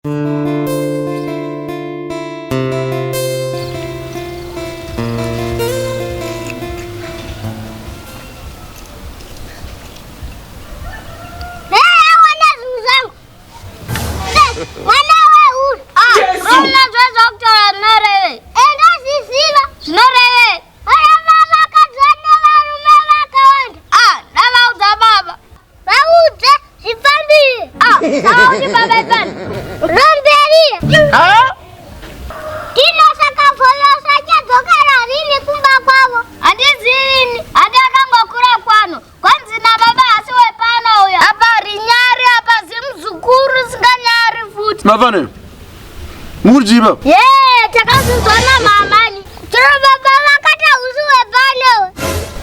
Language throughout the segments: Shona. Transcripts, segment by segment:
Vana, Murjiba. Yeah, takazuzwana mamani. Tiro baba vakata uzuwe pano.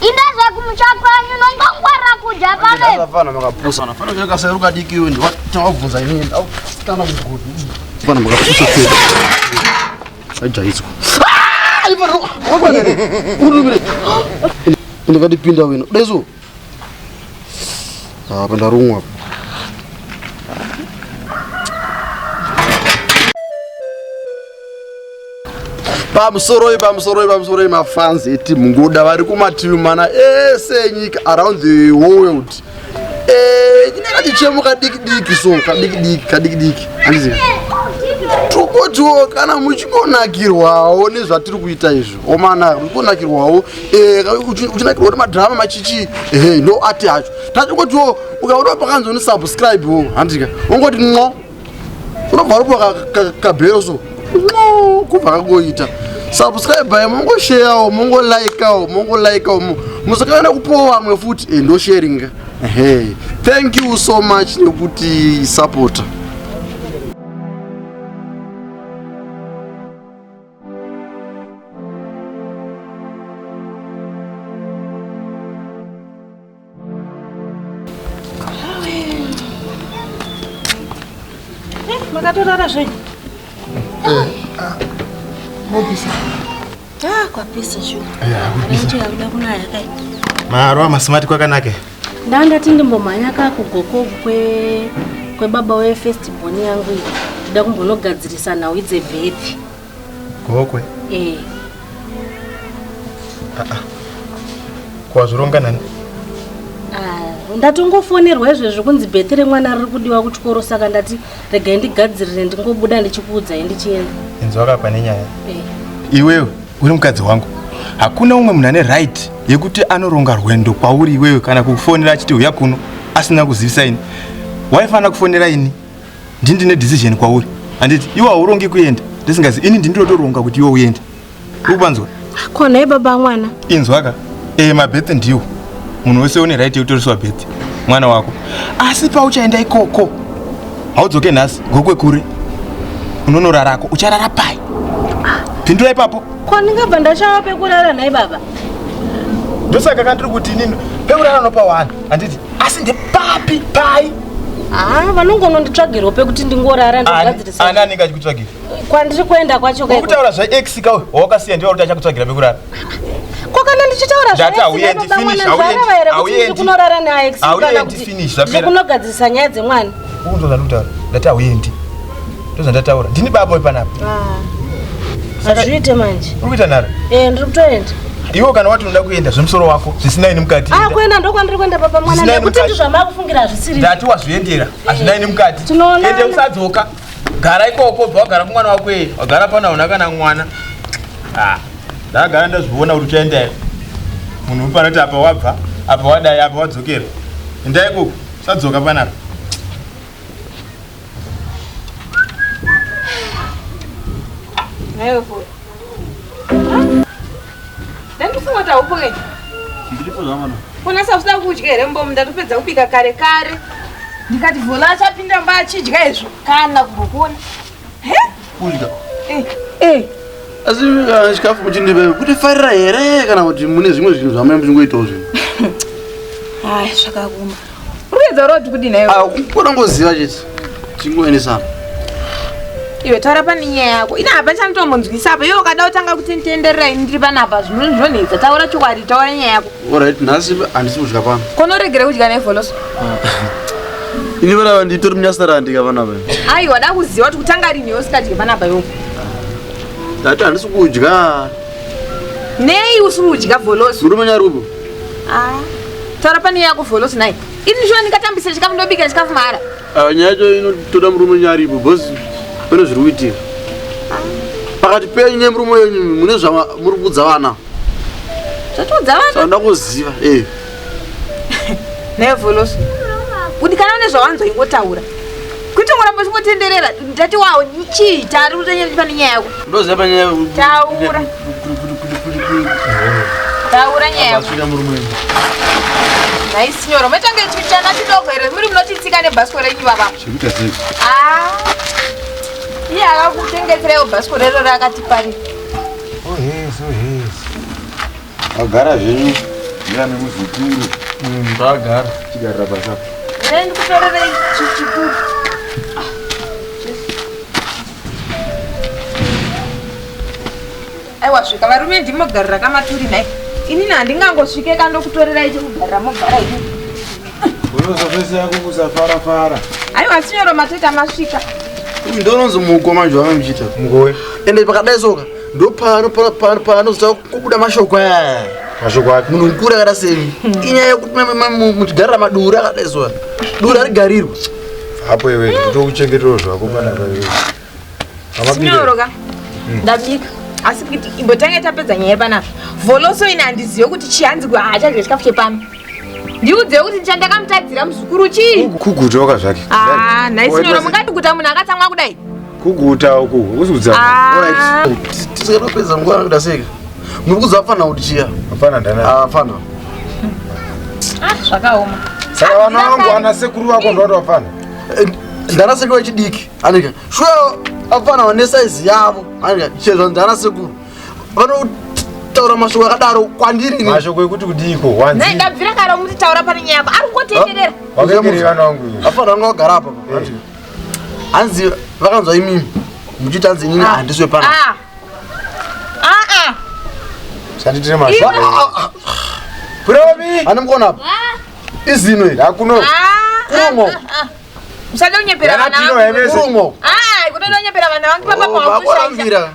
Indaza kumchapa nongangwara kuja pale. Vana makapusa. Vana kaka seruka diki wewe. Tawavunza yini? Au tana mgodi. Vana makapusa kweli. Aja hizo. Ivana, wabana. Urubire. Ndikati pinda wino. Dezo. Panda rumwa. Pamusoro mafans eti mungoda vari kumativi mana ese nyika around the world. Ndinenge ndichemuka diki so kadiki andiziva tokotiwo kana muchingonakirwawo nezvatiri kuita izvo omana muchigonakirwawo uchinakirwa kuti madhirama machichi ndo ati acho tachikotiwo ukaona pakanzoni subscribe wo handika ongoti nco unobva rupo kabhero so kubva kangoita subscribe mongo share mongo like musakaenda kupowa vamwe futi ndo sharing. Thank you so much nekuti support. Makatorara zvenyu. Mobisa. Kwapisa shu. Kuti yakuda kunaya kai. Maro amasimati kwakanaka. Ndandati ndimbomhanya kakugoko kwebaba wefestival yangu iyi. Nda kumbonogadzirisa nhau dzebhethi. Gokwe? Kwazvironga nani? Ndatongofonerwa izvezvo kunzi bhethi remwana riri kudiwa kuchikoro saka ndati regai ndigadzirire ndingobuda ndichikuudza ndichienda. Inzwa wakapa nenyaya. Iwewe uri mukadzi wangu. Hakuna umwe munhu ane right yekuti anoronga rwendo kwauri iwewe kana kufonera achiti uya kuno asina kuzivisa ini. Waifana kufonera ini. Ndine decision kwauri. Anditi iwe haurongi kuenda. Ndisingazi ini ndindotoronga kuti iwe uende. Upanzwa? Kona baba mwana. Inzwaka. Mabhethi ndiwo. Munhu wese une right yekutoriswa bhethi mwana wako. Asi pauchaenda ikoko haudzoke nhasi gokwe kure unonorarako ucharara pai. Pindura ipapo. Ko ndingabva ndachava pekurara naye baba. Ndosaka kandiri kuti inini pekurara nopa wani handiti asi ndepapi pai. Vanongononditsvagirwa pekuti ndingorara ndogadzirisa. Ani anenge achikutsvagira? Kwandiri kuenda kwacho kai. Ukutaura zvaex kawe wawakasiya ndiwo kuti achakutsvagira pekurara. Kwakana ndichitaura zvati auendi finish auendi kunorara naex kana kuti finish zvapera kunogadzirisa nyaya dzemwana. Unozwa ndutaura ndati auendi ndozva ndataura ndini baba wepanapa. Azviite manje. Uri kuita nhara? Ndiri kutoenda. Iwo kana wati unoda kuenda zvemusoro wako zvisina ini mukati. Kuenda ndokwandiri kuenda papa mwana nekuti ndizvamakufungira zvisiri. Ndati wazviendera hazvina ini mukati. Ende usadzoka. Gara ikoko bva wagara kumwana wako iye wagara pana una kana mwana. Ndagara ndazviona kuti uchaendayo. Munhu upanoti apa wabva apa wadai apa wadzokera. Endai ikoko usadzoka panapa. Nayo futhi. Ndandifunga kuti haupo ngechi? Ndiripo zvamana. Kona sausina kudya here mbomu ndatopedza kubika kare kare. Ndikati vhola achapinda mba achidya izvo kana kumbokona. Kudya. Asi chikafu kuti ndibe kuti farira here kana kuti mune zvimwe zvinhu zvamai muchingoitawo zvinhu. Zvakakuma. Urikuedza roti kuti nayo. Kukona ngoziva chete. Chingoendesana. Iwe taura pane nyaya yako. Ina hapa chanitombonzwisa apa. Iwe ukada kutanga kuti nditenderera ini ndiri panapa zvinhu zvonetsa. Taura chokwadi, taura nyaya yako. Alright, nhasi handisi kudya pano. Konoregere kudya nevholoso. ini vana vanditori munyasarandi kavana vai. Ai wada kuziva kuti kutanga rini usikadye panapa yo. Ndati handisi kudya. Nei usiri kudya vholoso. Murume nyarupo. Taura pani yako vholoso nai. Ini zvino ndikatambisa chikafu ndobika chikafu mara. Nyaya yacho inotoda murume nyaripo bhosi pane zviri kuitika. Pakati penyu nemurume wenyu mune zvamuri kuudza vana. Zvatiudza vana? Sanda kuziva. Nei vholoso. Kuti kana une zvawanzwa ingotaura. Kuti ngoramba chingotenderera ndati wawo chii tari kutanya pane nyaya yako. Ndoziva panyaya. Taura. Taura nyaya yako. Asvika murume wenyu. Nai signora, metange chichana chidoko here muri munotitsika nebhasikoro renyu baba. Chikuita sei? Iye akakutengeserewo bhasikoro rero rakati pari. Oh yes. Agara zvenyu ndiyani muzvituru. Ndagara. Chigarira pasapo. Ndikutorerei chikuru. Aiwa svika varume ndimogarira kamaturi nai. Inini handingangosvike kandokutorerai chekugarira mogara ini. Unozopesa yako kusafara. Aiwa signora mateta masvika. Ndononzi mukoma zvava muchita. Mugowe. Ende pakadai soka ndopano zita kubuda mashoko aya. Mashoko api? Munhu mukuru akada semi. Inyaya yekuti muchigarira madura akadai soka. Dura rigarirwa. Hapo iwe kutokuchengetero zvako panapa iwe. Signora ka. Ndabika. Asi kuti imbotange tapedza nyaya panapa. Vholoso ina handizive kuti chihanzigwa haachadya chikafu chepano. Ndiudze kuti chandakamutadzira muzukuru chii? Kuguta waka zvake. Nhai signora mungati kuguta munhu akatsamwa kudai. Kuguta uku uzudza. Alright. Tisikatopedza nguva nokuda seka. Muri kuziva fana kuti chiya. Hapana ndana. Fana. Zvakaoma. Saka vana vangu ana sekuru vako ndovafana. Ndana sekuru wechidiki. Anika. Shuwa afana vane size yavo. Anika. Chezva ndana sekuru. Vanotaura mashoko akadaro kwandiri. Mashoko ekuti kudiko wanzi. Nai ndabvira kare muti taura pane nyaya yako. Ari kungotenderera. Wakengeri vana vangu. Afana vangu vagara apa. Hanzi vakanzwa imimi. Muchiti hanzi inini handiswe pana. Shanditire mashoko. Promi. Ani mukona apa? Izino iri. Hakuno. Kuromo. Usade unyepera vana vangu. Kuromo. Kutode unyepera vana vangu papa Vakurambira.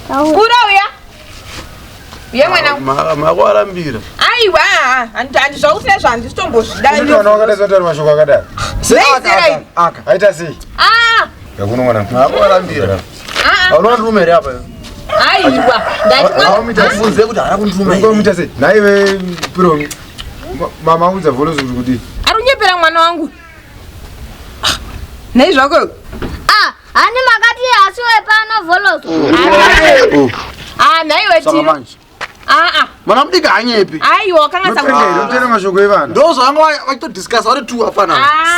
Kura uya. Uye mwana. Makurambira. Aiwa. Handizvausire zvandistombozvida. Vana vakadai vari mashoko akadai. Aka. Aita sei? Yakuno mwana. Makurambira. Unoona ndume apa? Aiwa. Ndatifunze kuti haana kunduma. Ngomita sei? Naiwe Promi. Mama udza Vholoso kuti ari unyepera mwana wangu. Nei zvako. Hani makati asiwe pano Vholoso. Naiwe tino. Mwana mudiki hanyepi. Aiwa kanga notene mashoko evana. Ndo zvanga vachitodiscuss vari two afana.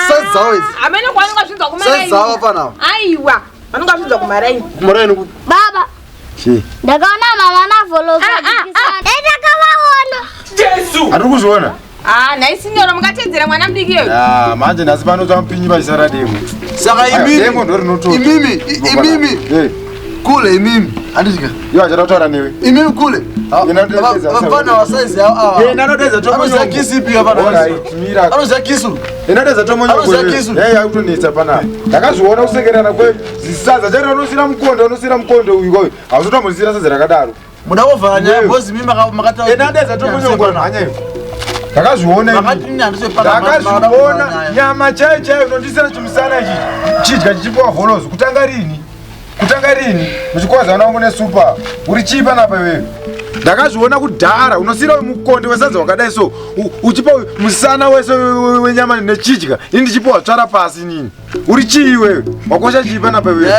Size dzavo idzi. Amene kwanonga zvinzwa kumaraini. Size dzavo afana. Aiwa. Vanonga zvinzwa kumaraini. Kumaraini ku. Baba. Chi. Ndakaona mama na Vholoso achikisana. Ndakavaona. Jesu. Ari kuzviona? Nhai signora mukatedzera mwana mudiki iyoyo. Manje nhasi panotsva mupinyi pachisara demo. Saka imimi. Kule imimi. Handisika. Iwo achada kutaura newe. Imimi kule. Vafana wa size yavo. Ndinodedza tomonyongo. Anoziva kisi ipi afana. Mira. Anoziva kisu. Ndinodedza tomonyongo. Anoziva kisu. Akutonetsa panapa. Ndakazviona kusekerana kwezisadza chari unosira mukondo uyu. Hauzotombosira sadza rakadaro. Muda kuvhara nyaya bhozi mimi makataura. Ndinodedza tomonyongo hanya. Ndakazviona nyama chaiyo inondisira chimusana ichi chidya chichipiwa Vholoso kutanga rini muchikwaza vana vangu nesupa uri chii panapa iwewe. Ndakazviona kudhara unosira mukonde wesadza wakadai so uchipa musana wese wenyama nechidya ini ndichipiwa tsvara pasi nini uri chii iwewe wakosha chii panapa iwewe.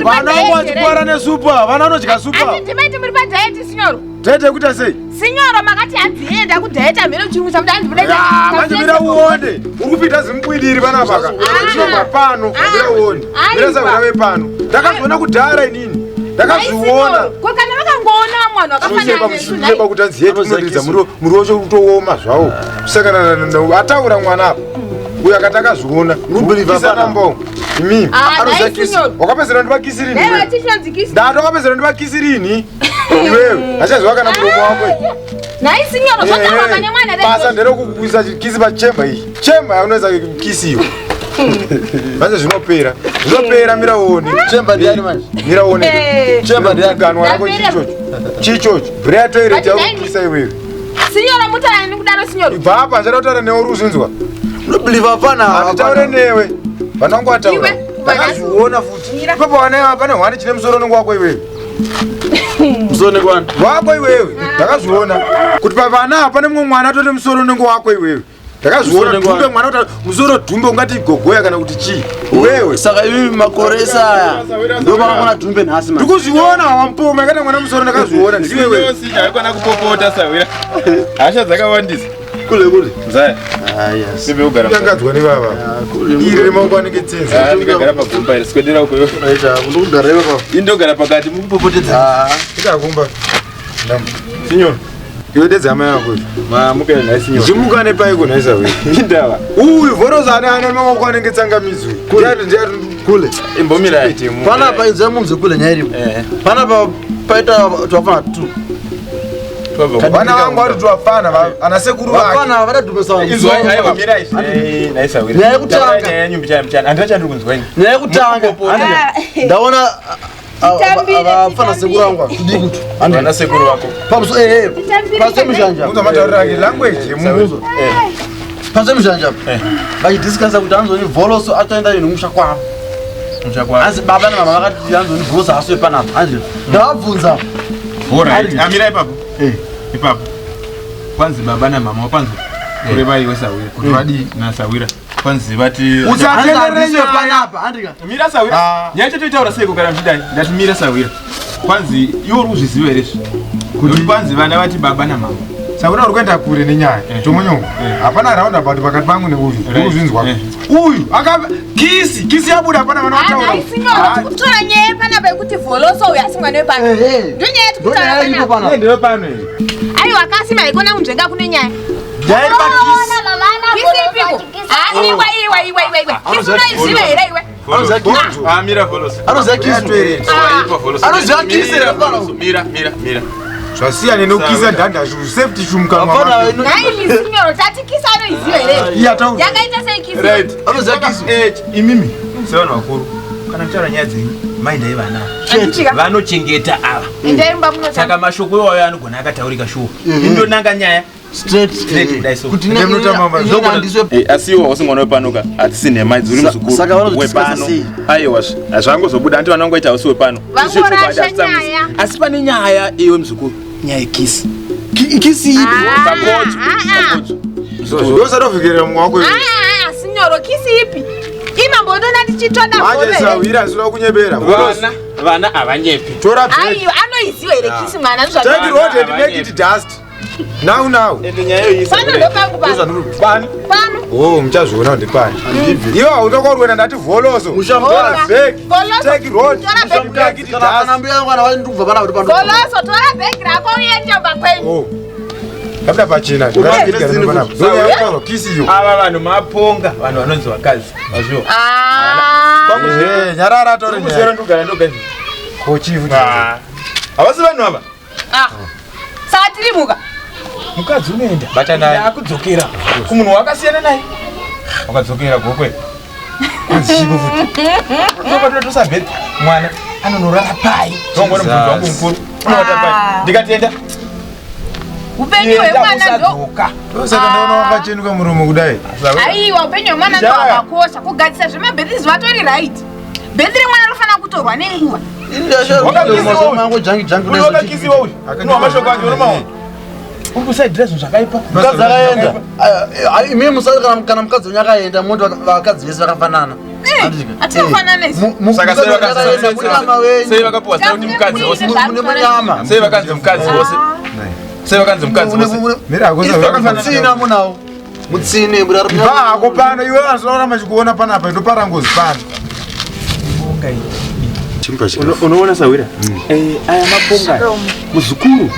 Vana vangu vachipwara nesupa vana vanodya supa. Ndimaiti muri padiet signora. Diet yekuita sei? Signora makati hanzienda kudiet mhino chirungu chamuda handibudai. Manje mira uonde uri kupita zimbwidiri panapa ka. Chirongwa pano mira uonde. Mira savira pano. Ndakazviona kudhara inini. Ndakazviona. Ko kana vakangoona mwana wakafanana nesu. Ndeba kuti anziyetu kunodidza muri wocho kutooma zvawo. Kusakana ataura mwana apa. Uyu akatakazviona. Rubhilivha panambo. Imi. Wakapezera ndivakisirini. Newe tichonzikisi. Ndakapezera ndivakisirini. Iwewe, achazwa kana muromo wako. Nhai signora zvataura pane mwana basa ndere kukuisa kisi pachemba iyi. chemba unaweza kisiwa basi zvinopera miraoni chemba ndiani manje miraoni chemba ndiani ganwa rako chichocho brea toilet yakukisa iwewe sinyora mutara nikudaro sinyora baba ndataura newe ruzinzwa unobelieve Vana anditaure newe vanangu ataura ndakazviona futi papa wana pane hwani chine musoro nongo wako iwewe musoro kwani wako iwewe ndakazviona kuti pavana pane mumwe mwana atone musoro nongo wako iwewe ndakazviona dhumbe mwana kuti musoro dhumbe ungati gogoya kana kuti chii wewe saka ivi makoresa aya ndo vakakona dhumbe nhasi manje ndikuzviona wampoma kana mwana musoro ndakazviona ndiwewe haikona kupopota sawira hasha dzakawandisa kule zaya yes sibe ugara ndakadzwa ni baba iri remaoko anenge tsenza ndikagara pagumba iri sikwendera uko aita ndokugara iwe pa indogara pakati mukupopotedza ndikagumba sinyora iwe dedzama yako mamuka nhaisinyo zimukane paiko nhaisa we indava uyu vorozane ane maoko anenge tsangamidzi ndiyati kule imbomirai panapa inzai munze kule nyaya iripo panapa paita twafana tu vana vangu vari twafana ana sekuru vafana vadadhumesa nyaya yekutanga ndaona avafana sekuru vangu tudikutu ana sekuru vako pasemuzhanja uzamataurira language yemuzo pasemuzhanja vachidhiskasa kuti anzoni vholoso atoenda ino musha kwavo asi baba namama vakati anzoni vholoso aswe panapa andi ndavabvunza amira ipapo ipapo kwanzi baba namama wakwanzi kurevaiwe sawira kuti vadi nasawira kwanzi vati usatenderere panapa andika mira sawira nyaya chatoitaura sei kugara mchidai ndati mira sawira kwanzi iwo uri kuzviziva here kuti kwanzi vana vati baba namama sakuna uri kuenda kure nenyaya chomonyongo hapana raunda bati pakati pangu neuyu urikuzvinzwa uyu kisi yabuda hapana vana vataura kutora nyaya panapa yekuti vholoso uyu asimwa newe pano ndonyaya yeti kutaura ndiwe pano aiwa akasima ikona kunzvenga kune nyaya kisiiwa here iwe mira vholoso anoziva kisi mira zvasiyana nokisa ndandazvo safety shumkanaiisinyoro tati kisa anoiziva here yakaita sei kisi anoziva kisi imimi sevanhu vakuru kana kutaura nyaya dzenyu maindai vana vanochengeta ava saka mashoko iwayo anogona akataurika shuwa indonanga nyaya asiwo usingona wepanoka hatisi nhema dziri muzukuru wepano aiwa hazvangozobuda anti vanongoita usi wepano asi pane nyaya iwe muzukuru nyaya ikisi kisi ipiosatofikerera mumwe wako sinyoro kisi ipi imambondona ndichitsvada manje sawira asina kunyepera vana havanyepi aiyo anoiziva here kisi mwana take road and make it dust now ende nyayo isa pano ndopangu pano oh mchazviona kuti pani iwo haundokorwena ndati vholoso take road kana mbuya yangu ana ndikubva pana kuti vholoso tora bhegi rako uende pakwenyu kabda pachina kisiyo ava vanhu maponga vanhu vanonzi vakadzi vazviwo nyarara tore musero ndogara ndoga kochifu havasi vanhu ava saka tirimuka mukadzi unoenda yakudzokera kumunhu wakasiyana naye wakadzokera gokwe anzichipo futi nopatotosabheri mwana anonorara pai tongona mubvudzi wangu mukuru unovata pai ndikatenda upenyu hwemwana saka ndaona wakachenuka muromo kudai aiwa upenyu hwemwana ndo hwakakosha kugadzisa zvemabhedhisi vatori right bhedhi remwana rofanira kutorwa nenguva wakakisiwa uyu unomashoko anje unomaona uri kusaidhira zvinhu zvakaipa mukadzi akaenda imimi musati kana mukadzi wenyu akaenda moti vakadzi vese vakafanana atinofanana sei vakapuwa zita kuti mukadzi wose mune munyama sei vakanzi mukadzi wose sei vakanzi mukadzi wose mutsina munawo mutsine ako pano iwe vanzoona machikuona panapa ndopara ngozi pano unoona sawira aya maponga muzukuru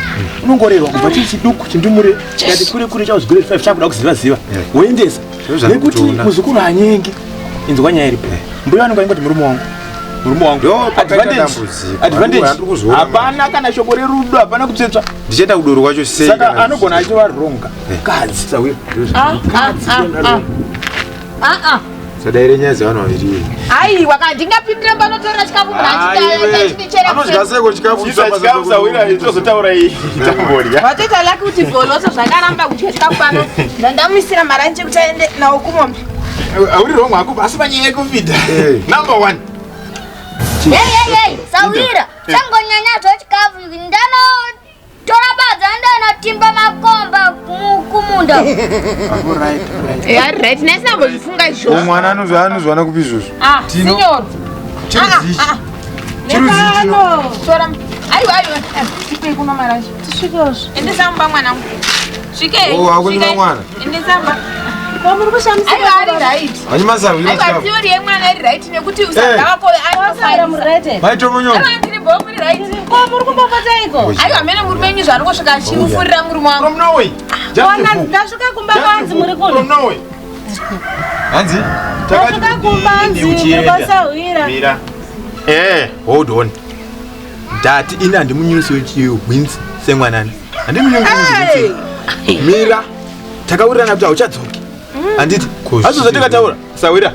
unongorerwa kubva chii chiduku chindumure chikati kure kure chauzigurei 5 chakuda kuziva ziva woendesa nekuti muzukuru hanyengi inzwa nyaya iripo mbuya vanonga ingoti murume wangu murume wangu. Advantage. Hapana kana shoko rerudo, hapana kutsetsva. Ndichenda kudoro kwacho sei. Saka anogona achivaronga. Kadzi Sawira. Sadaire nyazi vana vaviri. Ai wakandingapindira panotora chikafu mrachita Anozvikaseko chikafu chikafu Sawira itozotaura iyi tambodya. watoita laki kuti voloso zvakaramba kudya chikafu pano ndandamisira maranje kuti aende nawo kumombe. Auri wrong wako asi panyaya yekupinda. Number 1. Hey, Sawira, changonyanya chikafu ndano tora badza ndanotimba makomba kumunda. Right, nesina mbozifunga izvo. Mwana anozwana kupi izvozvo? Signor. Chiruzichi. Tora. Aiwa. Tipe kuno maranje. Tisvikeozvo. Endesamba mwanangu. Svike. Akunyima mwana. Endesamba. Komuri kushamisa. Aiwa ari right. Vanyimasa vira chikafu. Aiwa theory yemwana ari right nekuti usagara po Wasara murete. Vaitomonyora. Aiwa ndiri bomuri right. Komuri kumbopataiko. Aiwa mene murume wenyu zvari kusvika achimufurira murume wangu. From Norway. Wana ndasvika kumba kwanzi muri kuno. From Norway. Hanzi? Ndasvika kumba kwanzi muri kwasawira. Mira. Hold on. Ndati ina handimunyusi wechiGwanz semwanani. Handimunyusi wechiGwanz. Mira. Takaurirana kuti hauchadzoki. Handiti. Azozvatakataura. Sawira.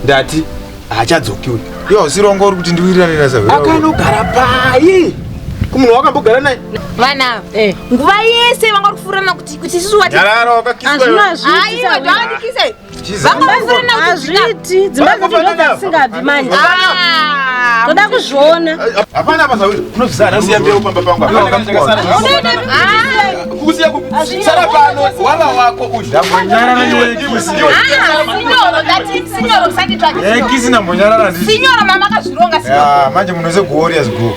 Ndati haachadzoki uyu. Iwo sirongo uri kuti ndiwirirane naSawira. Akanogara pai. Kumunhu wakambogara naye. Vana. Nguva yese vanga kufurana kuti isusu wati. Nyarara wakakiswa. Aiwa ndandikise. Azviti dzimba dzasingabvi manje. Toda kuzviona. Hapana apa Sawira. Unozvisana siya mbeu pamba pangu. Kusiya kusara pano wava wako uyu. Ndambonyarara niwekisi. Signoro kusati twati. Kisina mbonyarara ndisi. Signoro mama akazvironga signoro. Manje munose glorious go.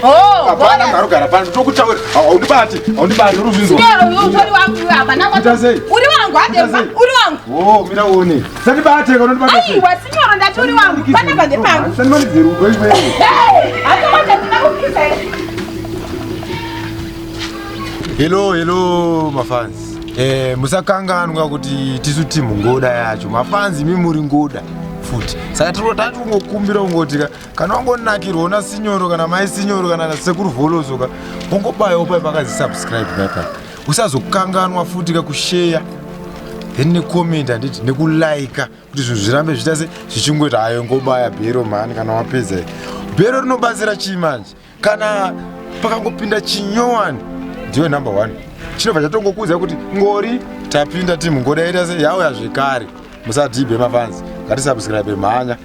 Hapana karogara pano tokutaura. Haundibati uruzvinzwa. Signoro utori wangu hapana. Uri wangu ademba. Uri wangu. Mira uone. Sandibate kana ndibate. Aiwa signoro ndati uri wangu. Pana pande pangu. Sandimanidzeri ugoiwe. Hello mafans. Musakanganwa kuti tisu timu ngoda yacho. Mafans imi muri ngoda futi. Saka tati ungokumbira ungoti kana wangonakirwa na sinyoro kana mai sinyoro kana sekuru volosoka ungobayo pai pakazi subscribe papa. Usazokanganwa futi kushare. Then necomment anditi nekulike kuti zvinhu zvirambe zvitase zvichingoti hayo ngobaya bhero mani kana wapedza. Bhero rinobatsira chii manje? Kana pakangopinda chinyowani ndiwe number 1. Chinobva chatongokuudza kuti ngori tapinda timu ngoda ita se yauya zvekare. Musadhibhe mafans. Ngatisubscribe mhanya.